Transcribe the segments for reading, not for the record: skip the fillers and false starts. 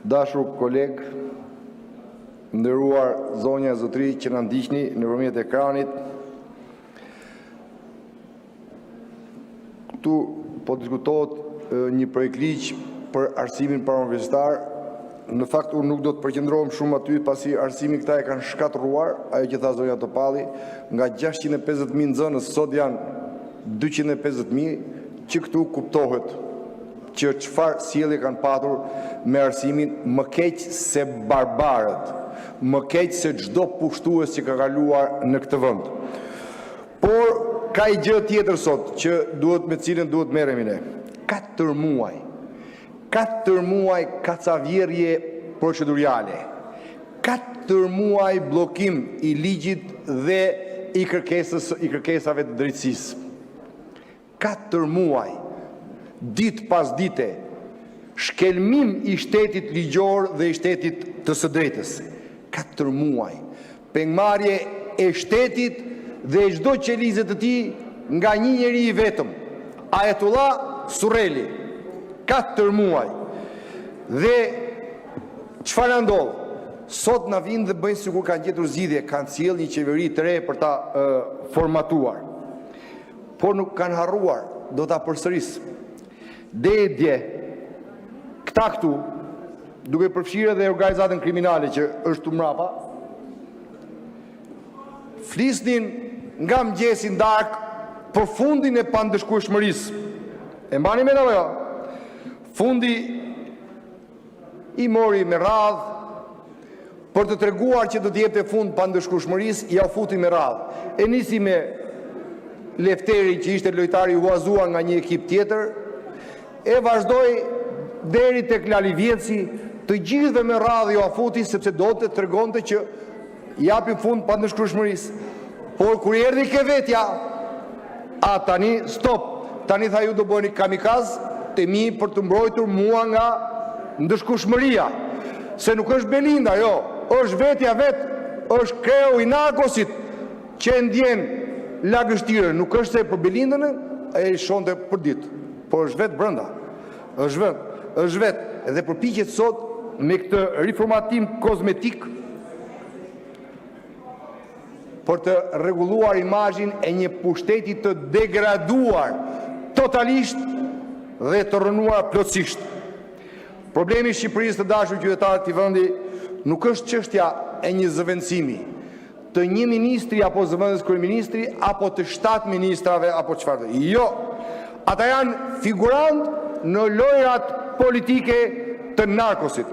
Dashur koleg, nderuar zonja e zotëri që na ndiqni nëpërmjet ekranit. Këtu po diskutohet një projekt ligj për arsimin parauniversitar. Në fakt unë nuk do të përqendrohem shumë aty pasi arsimin këta e kanë shkatëruar, ajo që tha zonja Topalli, nga 650.000 nxënës sot janë 250.000, që këtu kuptohet që çfarë sjellje kanë patur me arsimin, më keq se barbarët, më keq se çdo pushtues që ka kaluar në këtë vend. Por ka i gjë tjetër sot që me cilën duhet merremi ne. 4 muaj kacavjerje procedurale, 4 muaj bllokim i ligjit dhe i kërkesave të drejtësisë. 4 muaj, ditë pas dite, shkelmim i shtetit ligjor dhe i shtetit të së drejtës. 4 muaj, pengmarrje e shtetit dhe çdo qelizë të tij nga një njeri i vetëm, Ayatullah Surreli. 4 muaj. Dhe çfarë ndodh? Sot na vinë dhe bëjnë sikur kanë gjetur zgjidhje, kanë sjellë një qeveri të re për ta formatuar. Por nuk kanë harruar, do ta përsëris. Dje, këta këtu, duke përfshirë edhe organizatën kriminale që është mbrapa, flisnin nga mëngjesi darkë për fundin e pandëshkueshmërisë. E mbani mend apo jo? Fundi i mori me radhë për të treguar që do të jepte fund pandëshkueshmërisë, ja u futi me radhë. E nisi me Lefteri që ishte lojtari i huazuar nga një ekip tjetër, e vazhdoi deri tek Lali Vjetësi, të gjithëve me radhë ju afuti sepse do të tregonte që japi fund pandëshkueshmërisë. Por kur erdhi ke vetja, tani stop, tani tha ju do bëni kamikaz të mi për të mbrojtur mua nga ndëshkueshmëria. Se nuk është Belinda, jo, është vetja vetë, është kreu i narkosit që ndjen lagështirën, nuk është se për Belindën e shonte për ditë, por është vetë brenda. Është vetë, edhe përpiqet sot me këtë riformatim kozmetik për të rregulluar imazhin e një pushteti të degraduar totalisht dhe të rënuar plotësisht. Problemi i Shqipërisë, të dashur qytetarë të këtij vendi, nuk është çështja e një zëvendësimi të një ministri apo zëvendës kryeministri apo të 7 ministrave apo çfarë. Jo, ata janë figurant në lojrat politike të narkosit.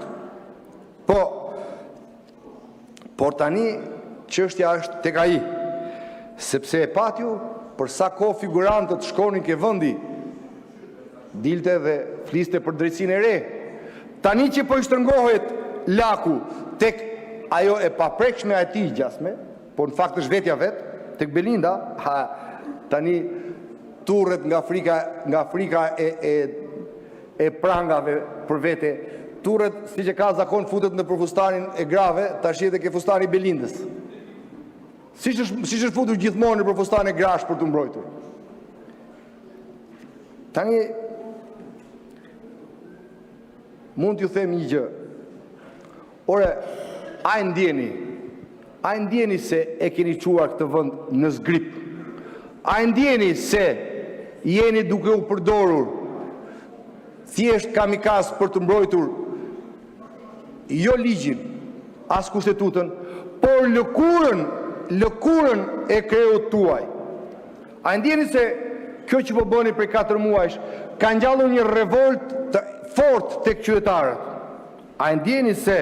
Por tani çështja është tek ai, sepse e patju për sa kohë figurantët shkonin ke vendi, dilte dhe fliste për drejtsinë e re. Tani që po i shtrëngohet laku tek ajo e paprekshme e tij gjasme, por në fakt është vetja vetë, tek Belinda, tani turret nga frika e prangave për vete, turret siç e ka zakon futet në për fustanin e grave, tash edhe ke fustani i Belindës. Siç është futur gjithmonë në për fustanin e grash për të mbrojtur. Tani mund t'ju them një gjë. Ore, a e ndjeni se e keni quar këtë vend në zgrip? A e ndjeni se jeni duke u përdorur thjesht kamikaz për të mbrojtur jo ligjin, as kushtetutën, por lëkurën e kreut tuaj? A e ndjeni se kjo që po bëni prej 4 muajsh ka ngjallur një revolt të fort tek qytetarët? A e ndjeni se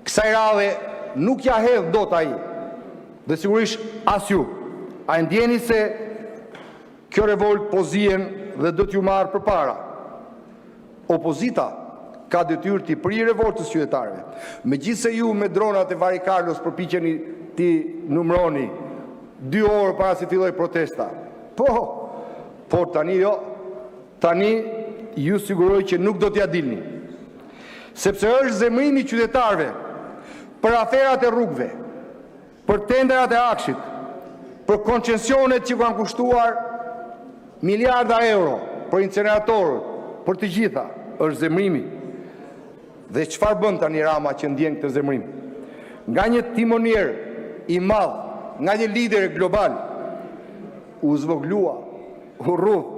kësaj radhe nuk ja hedh dot ai, dhe sigurisht as ju? A e ndjeni se kjo revolt po zihen dhe do t'ju marrë përpara? Opozita ka detyrë t'i priri revoltës qytetarëve. Megjithse ju me dronat e Vari Carlos përpiqeni t'i numroni 2 orë para se filloj protesta. Por tani jo, tani ju siguroj që nuk do t'ja dilni. Sepse është zemrimi i qytetarëve për aferat e rrugëve, për tenderat e Akshit, për koncesionet që kanë kushtuar miliarda euro, për incineratorët, për të gjitha, është zemrimi. Dhe çfarë bën tani Rama që ndjen këtë zemrim? Nga një timonier i madh, nga një lider global, u zvoglua, u rrudh,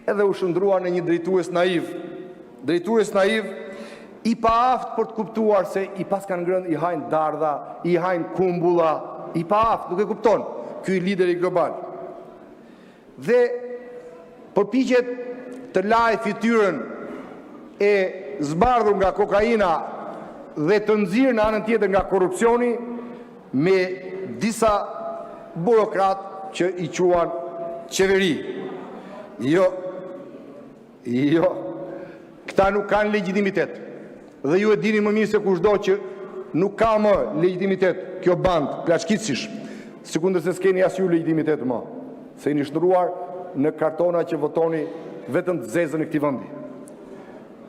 edhe u shndrua në një drejtues naiv, i paaft për të kuptuar se i pas kanë ngrënë, i hajnë dardha, i hajnë kumbulla, i paaft, nuk e kupton, ky lideri global. Dhe përpiqet të lajë fytyrën e zbardhur nga kokaina dhe të nxirë në anën tjetër nga korrupsioni me disa burokrat që i quan qeveri. Jo, këta nuk kanë legitimitet. Dhe ju e dini më mirë se kushdo që nuk ka më legitimitet kjo band, plaçkicish, sekundër se s'keni as ju legitimitet më. Se jeni shndruar në kartona që votoni vetëm të zezën e këtij vendi.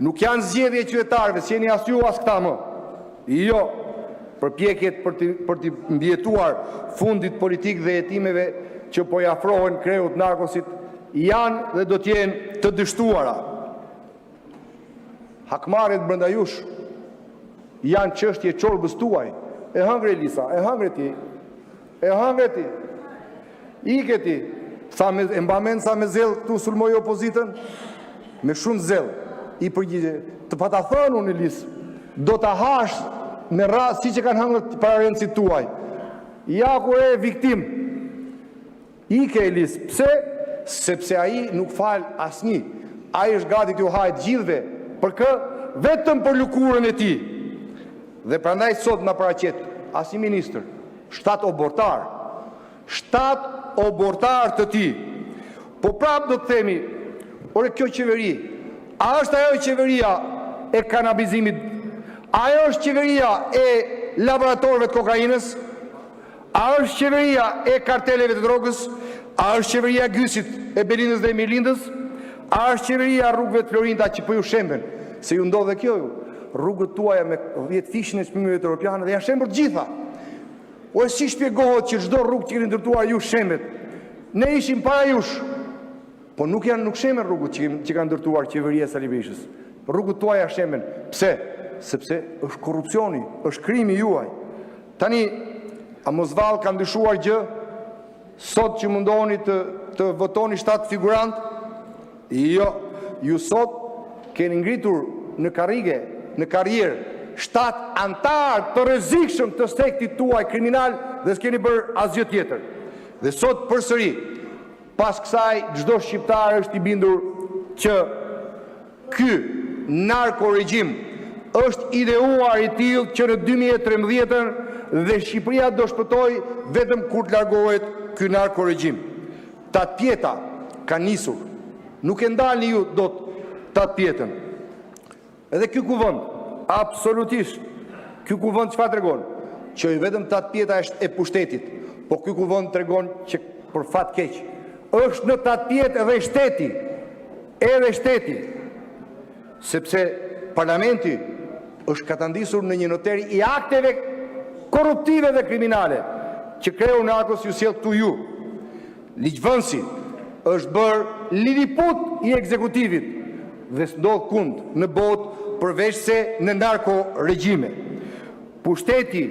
Nuk janë zgjedhje qytetarëve, s'jeni as ju as këta më. Jo, përpjekjet për të mbjetuar fundit politik dhe jetimeve që po i afrohen kreut narkosit janë dhe do t'jenë të dështuara. Hakmarrjet brenda jush janë çështje çorbës tuaj. E hëngre Elisa, e hëngre ti. Ike ti. E mbamen sa me zell këtu sulmoj opozitën? Me shumë zell. I përgjigje, të pa ta thënë unë Elis, do ta hash me rast siç e kanë hëngër parentësit tuaj. Ja ku e viktim. Ike Elis, pse? Sepse ai nuk fal asnjë. Ai është gati t'ju hajë gjithëve për kë? Vetëm për lukurën e tij. Dhe prandaj sot na paraqet as i ministër, 7 obortar të tij. Po prap do të themi, ore kjo qeveri, a është ajo qeveria e kanabizimit? Ajo është qeveria e laboratorëve të kokainës? A është qeveria e karteleve të drogës? A është qeveria e Gysit, e Belindës dhe Mirlindës? A është qeveria rrugëve të Florinda që po ju shemben? Se ju ndodhe kjo ju. Rrugët tuaja me 10 fishin e çmimeve të europiane dhe janë shembur të gjitha. O si shpjegohet që çdo rrugë që keni ndërtuar ju shembet? Ne ishim para jush. Po nuk shemen rrugët që kanë ndërtuar qeveria e Sali Berishës. Rrugët tuaja shemen. Pse? Sepse është korrupsioni, është krimi juaj. Tani, a mos vallë ka ndryshuar gjë? Sot që mundoni të votoni 7 figurant? Jo, ju sot keni ngritur në karrierë 7 antar të rrezikshëm të sektit tuaj kriminal dhe s'keni bërë asgjë tjetër. Dhe sot përsëri, pas kësaj çdo shqiptar është i bindur që ky narkoregjim është ideuar i tillë që në 2013 dhe Shqipëria do shpëtoj vetëm kur të largohet ky narkoregjim. Tatpjeta ka nisur. Nuk e ndalni ju dot tatpjetën. Edhe ky kuvend, absolutisht, ky kuvend çfarë tregon? Që vetëm tatpjeta është e pushtetit, po ky kuvend tregon që për fat keq është në tatpjetë edhe shteti, sepse parlamenti është katandisur në një noteri i akteve korruptive dhe kriminale që kreu narkos ju sjell këtu ju. Ligjvënsi është bërë liriput i ekzekutivit dhe s'ndodh kund në botë përveç se në narkoregjime. Pushteti,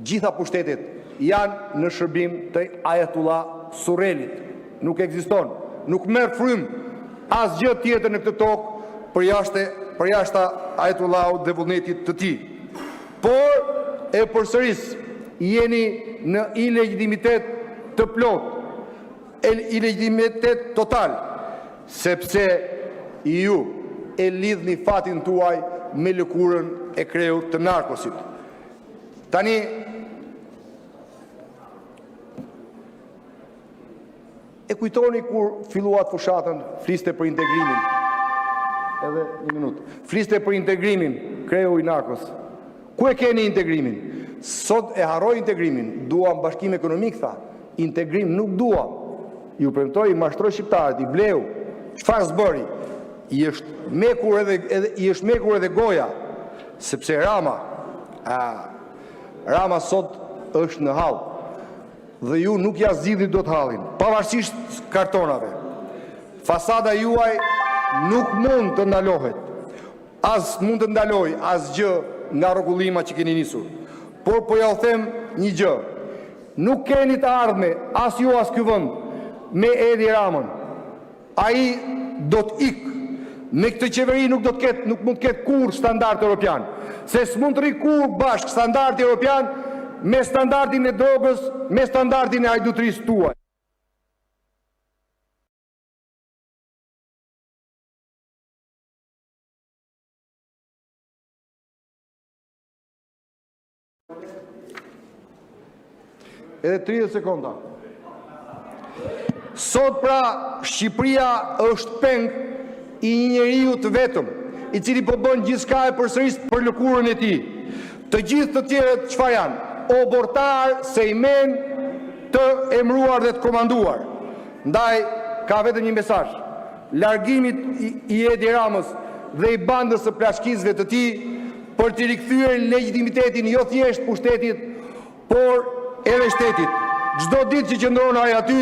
gjitha pushtetet janë në shërbim të Ayatullah Surrelit. Nuk ekziston, nuk merr frym asgjë tjetër në këtë tokë për jashtë Ayatullahut dhe vullnetit të tij. Por e përsëris jeni në ilegitimitet të plot, ilegitimitet total, sepse ju e lidhni fatin tuaj me lëkurën e kreut të narkosit. Tani, e kujtoni kur filluat fushatën, fliste për integrimin. Edhe një minutë. Fliste për integrimin, kreu i narkos. Ku e keni integrimin? Sot e harroj integrimin. Duam bashkim ekonomik, tha. Integrim nuk duam. Ju premtoj, i mashtroj shqiptarët, i bleu. Çfarë s'bëri? I është mekur edhe goja. Sepse Rama sot është në hall. Dhe ju nuk ja zgjidhni dot hallin, pavarësisht kartonave. Fasada juaj nuk mund të ndalohet. as mund të ndaloj asgjë nga rrogullima që keni nisur. Por po ja u them një gjë. Nuk keni të ardhme as ju as ky vend me Edi Ramën. Ai do të ikë. Me këtë qeveri nuk mund të ketë kur standard europian. Se s'mund të rri kur bashkë standard europian me standardin e drogës, me standardin e hajdutrisë tuaj. Edhe 30 sekonda. Sot pra Shqipëria është peng i një njeriu të vetëm, i cili po bën gjithçka e përsëris për lëkurën e tij. Të gjithë të tjerët çfarë janë? Obortar, sejmen, të emëruar dhe të komanduar. Ndaj ka vetëm një mesazh. Largimit i Edi Ramës dhe i bandës së plashkisëve të tij për të rikthyer legitimitetin jo thjesht pushtetit, por edhe shtetit. Çdo ditë që qëndron ai aty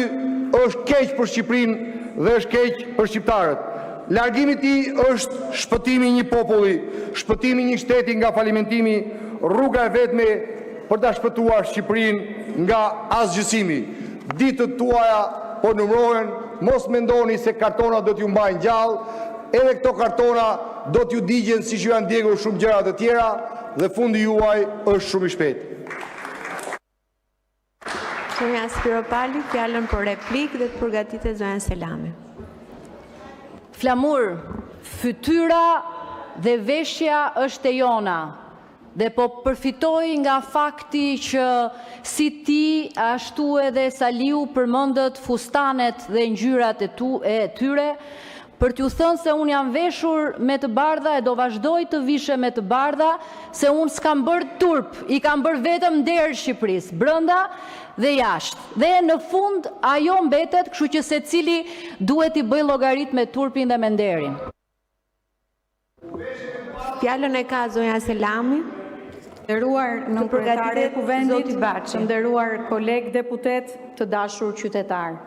është keq për Shqipërinë dhe është keq për shqiptarët. Largimi i tij është shpëtimi i një populli, shpëtimi i një shteti nga falimentimi, rruga e vetme për ta shpëtuar Shqipërinë nga asgjësimi. Ditët tuaja po numërohen, mos mendoni se kartona do t'ju mbajnë gjallë, edhe këto kartona do t'ju digjen siç ju janë djegur shumë gjëra të tjera dhe fundi juaj është shumë i shpejtë. Zonja Spiropali, fjalën për replikë dhe të përgatitet zonja Selami. Flamur, fytyra dhe veshja është e jona dhe po përfitoj nga fakti që si ti ashtu edhe Saliu përmendët fustanet dhe ngjyrat e tyre, për t'ju thënë se unë jam veshur me të bardha e do vazhdoj të vishe me të bardha, se unë s'kam bërë turp, i kam bërë vetëm derë Shqipërisë, brënda dhe jashtë. Dhe në fund ajo mbetet, kështu që secili duhet i bëj llogarit me turpin dhe me nderin. Fjalën e ka zonja Selami. Nderuar nënpërjetare e Kuvendit, të nderuar kolegë deputet, të dashur qytetar.